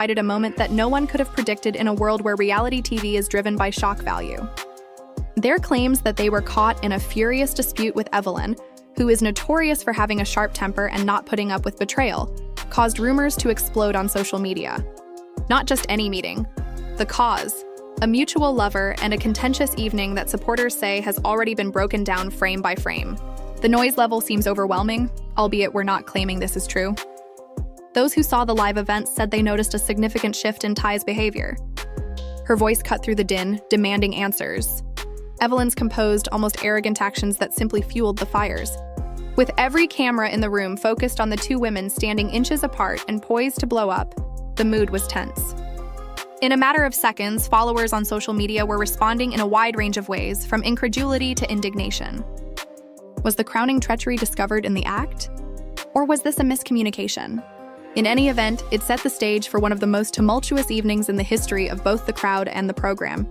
provided a moment that no one could have predicted in a world where reality TV is driven by shock value. Their claims that they were caught in a furious dispute with Evelyn, who is notorious for having a sharp temper and not putting up with betrayal, caused rumors to explode on social media. Not just any meeting. The cause, a mutual lover and a contentious evening that supporters say has already been broken down frame by frame. The noise level seems overwhelming, albeit we're not claiming this is true. Those who saw the live event said they noticed a significant shift in Ty's behavior. Her voice cut through the din, demanding answers. Evelyn's composed, almost arrogant actions that simply fueled the fires. With every camera in the room focused on the two women standing inches apart and poised to blow up, the mood was tense. In a matter of seconds, followers on social media were responding in a wide range of ways, from incredulity to indignation. Was the crowning treachery discovered in the act? Or was this a miscommunication? In any event, it set the stage for one of the most tumultuous evenings in the history of both the crowd and the program.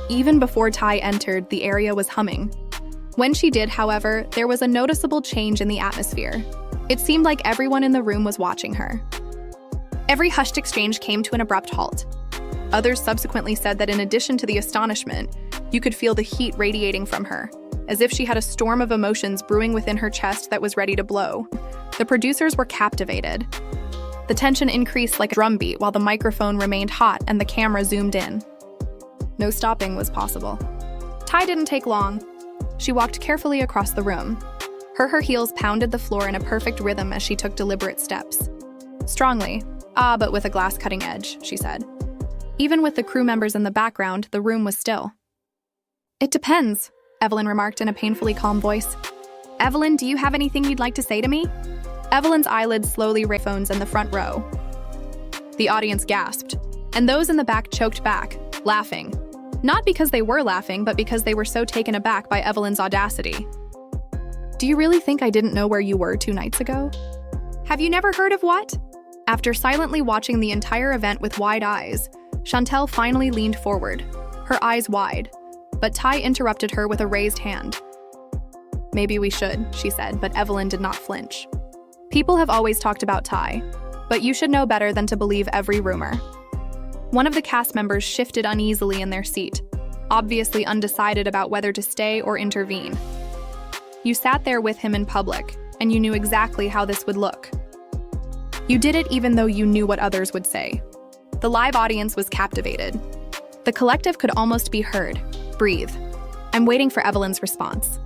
Even before Ty entered, the area was humming. When she did, however, there was a noticeable change in the atmosphere. It seemed like everyone in the room was watching her. Every hushed exchange came to an abrupt halt. Others subsequently said that in addition to the astonishment, you could feel the heat radiating from her, as if she had a storm of emotions brewing within her chest that was ready to blow. The producers were captivated. The tension increased like a drumbeat while the microphone remained hot and the camera zoomed in. No stopping was possible. Ty didn't take long. She walked carefully across the room. Her heels pounded the floor in a perfect rhythm as she took deliberate steps. Strongly, but with a glass cutting edge, she said. Even with the crew members in the background, the room was still. "It depends," Evelyn remarked in a painfully calm voice. "Evelyn, do you have anything you'd like to say to me?" Evelyn's eyelids slowly raised phones in the front row. The audience gasped, and those in the back choked back, laughing. Not because they were laughing, but because they were so taken aback by Evelyn's audacity. "Do you really think I didn't know where you were 2 nights ago? Have you never heard of what?" After silently watching the entire event with wide eyes, Chantel finally leaned forward, her eyes wide, but Ty interrupted her with a raised hand. "Maybe we should," she said, but Evelyn did not flinch. "People have always talked about Ty, but you should know better than to believe every rumor." One of the cast members shifted uneasily in their seat, obviously undecided about whether to stay or intervene. "You sat there with him in public, and you knew exactly how this would look. You did it even though you knew what others would say." The live audience was captivated. The collective could almost be heard. Breathe. "I'm waiting for Evelyn's response."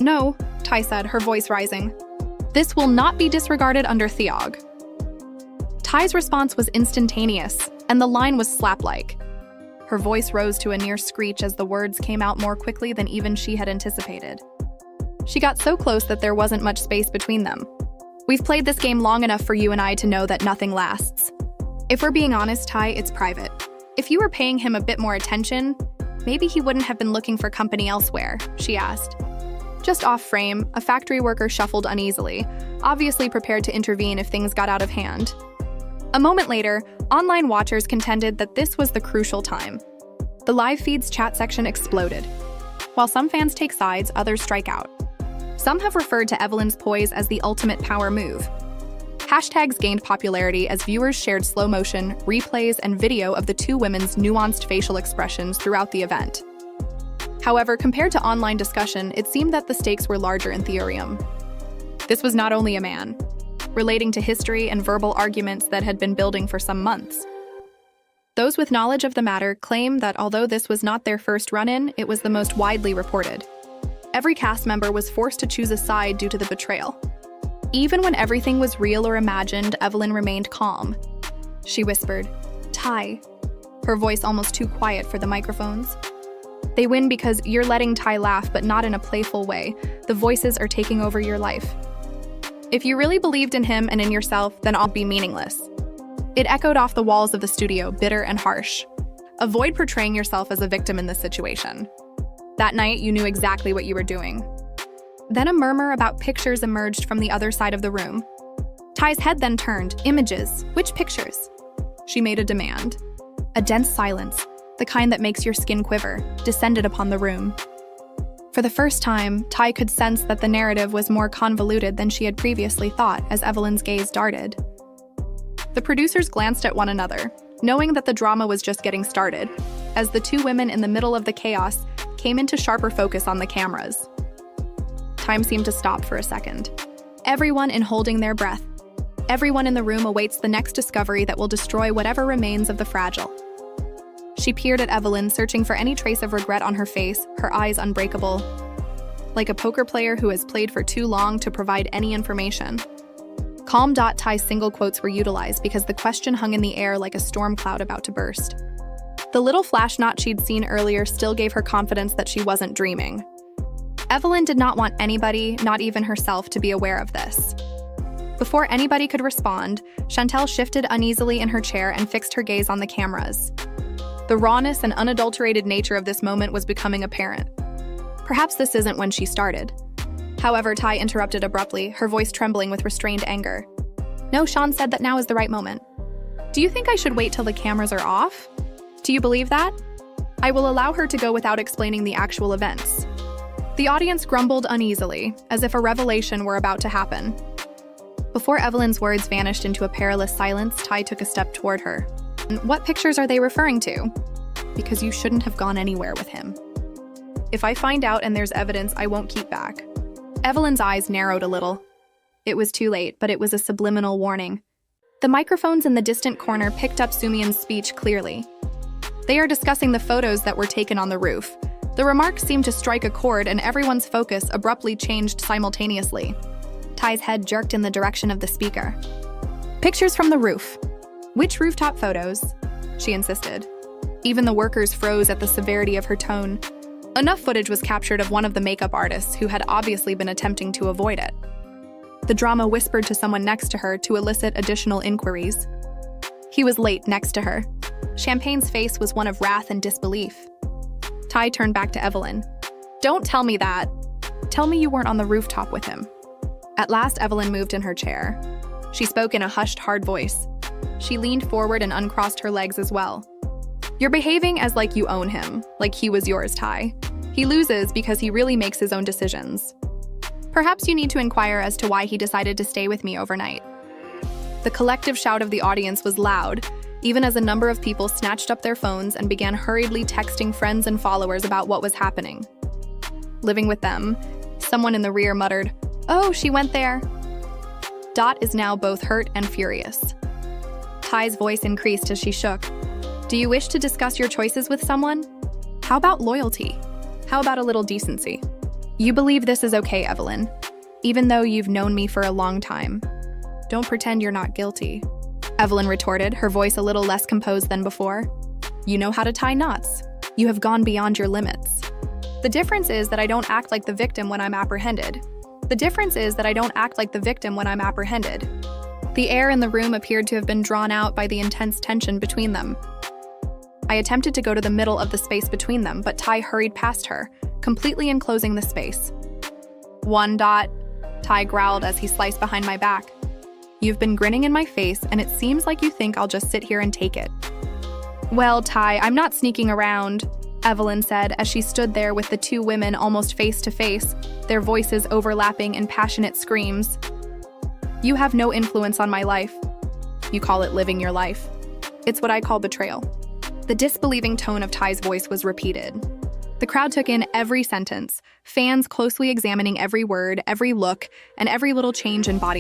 "No," Ty said, her voice rising. "This will not be disregarded under Theog." Ty's response was instantaneous, and the line was slap-like. Her voice rose to a near screech as the words came out more quickly than even she had anticipated. She got so close that there wasn't much space between them. "We've played this game long enough for you and I to know that nothing lasts. If we're being honest, Ty, it's private. If you were paying him a bit more attention, maybe he wouldn't have been looking for company elsewhere," she asked. Just off frame, a factory worker shuffled uneasily, obviously prepared to intervene if things got out of hand. A moment later, online watchers contended that this was the crucial time. The live feed's chat section exploded. While some fans take sides, others strike out. Some have referred to Evelyn's poise as the ultimate power move. Hashtags gained popularity as viewers shared slow motion, replays, and video of the two women's nuanced facial expressions throughout the event. However, compared to online discussion, it seemed that the stakes were larger in Theorium. This was not only a man, relating to history and verbal arguments that had been building for some months. Those with knowledge of the matter claim that although this was not their first run-in, it was the most widely reported. Every cast member was forced to choose a side due to the betrayal. Even when everything was real or imagined, Evelyn remained calm. She whispered, "Ty," her voice almost too quiet for the microphones. "They win because you're letting Ty laugh, but not in a playful way. The voices are taking over your life. If you really believed in him and in yourself, then I'll be meaningless." It echoed off the walls of the studio, bitter and harsh. Avoid portraying yourself as a victim in this situation. That night, you knew exactly what you were doing. Then a murmur about pictures emerged from the other side of the room. Ty's head then turned. "Images? Which pictures?" She made a demand. A dense silence, the kind that makes your skin quiver, descended upon the room. For the first time, Ty could sense that the narrative was more convoluted than she had previously thought as Evelyn's gaze darted. The producers glanced at one another, knowing that the drama was just getting started, as the two women in the middle of the chaos came into sharper focus on the cameras. Time seemed to stop for a second. Everyone in holding their breath. Everyone in the room awaits the next discovery that will destroy whatever remains of the fragile. She peered at Evelyn, searching for any trace of regret on her face, her eyes unbreakable, like a poker player who has played for too long to provide any information. Calm. Ty's single quotes were utilized because the question hung in the air like a storm cloud about to burst. The little flash knot she'd seen earlier still gave her confidence that she wasn't dreaming. Evelyn did not want anybody, not even herself, to be aware of this. Before anybody could respond, Chantel shifted uneasily in her chair and fixed her gaze on the cameras. The rawness and unadulterated nature of this moment was becoming apparent. Perhaps this isn't when she started. However, Ty interrupted abruptly, her voice trembling with restrained anger. No, Sean said that now is the right moment. Do you think I should wait till the cameras are off? Do you believe that? I will allow her to go without explaining the actual events. The audience grumbled uneasily, as if a revelation were about to happen. Before Evelyn's words vanished into a perilous silence, Ty took a step toward her. What pictures are they referring to? Because you shouldn't have gone anywhere with him. If I find out and there's evidence, I won't keep back. Evelyn's eyes narrowed a little. It was too late, but it was a subliminal warning. The microphones in the distant corner picked up Sumian's speech clearly. They are discussing the photos that were taken on the roof. The remarks seemed to strike a chord, and everyone's focus abruptly changed simultaneously. Ty's head jerked in the direction of the speaker. Pictures from the roof. Which rooftop photos? She insisted. Even the workers froze at the severity of her tone. Enough footage was captured of one of the makeup artists who had obviously been attempting to avoid it. The drama whispered to someone next to her to elicit additional inquiries. He was late next to her. Champagne's face was one of wrath and disbelief. Ty turned back to Evelyn. Don't tell me that. Tell me you weren't on the rooftop with him. At last, Evelyn moved in her chair. She spoke in a hushed, hard voice. She leaned forward and uncrossed her legs as well. You're behaving as like you own him, like he was yours, Ty. He loses because he really makes his own decisions. Perhaps you need to inquire as to why he decided to stay with me overnight. The collective shout of the audience was loud, even as a number of people snatched up their phones and began hurriedly texting friends and followers about what was happening. Living with them, someone in the rear muttered, "Oh, she went there." Dot is now both hurt and furious. Ty's voice increased as she shook. Do you wish to discuss your choices with someone? How about loyalty? How about a little decency? You believe this is okay, Evelyn, even though you've known me for a long time. Don't pretend you're not guilty. Evelyn retorted, her voice a little less composed than before. You know how to tie knots. You have gone beyond your limits. The difference is that I don't act like the victim when I'm apprehended. The difference is that I don't act like the victim when I'm apprehended. The air in the room appeared to have been drawn out by the intense tension between them. I attempted to go to the middle of the space between them, but Ty hurried past her, completely enclosing the space. Ty growled as he sliced behind my back. You've been grinning in my face, and it seems like you think I'll just sit here and take it. Well, Ty, I'm not sneaking around, Evelyn said as she stood there with the two women almost face to face, their voices overlapping in passionate screams. You have no influence on my life. You call it living your life. It's what I call betrayal. The disbelieving tone of Ty's voice was repeated. The crowd took in every sentence, fans closely examining every word, every look, and every little change in body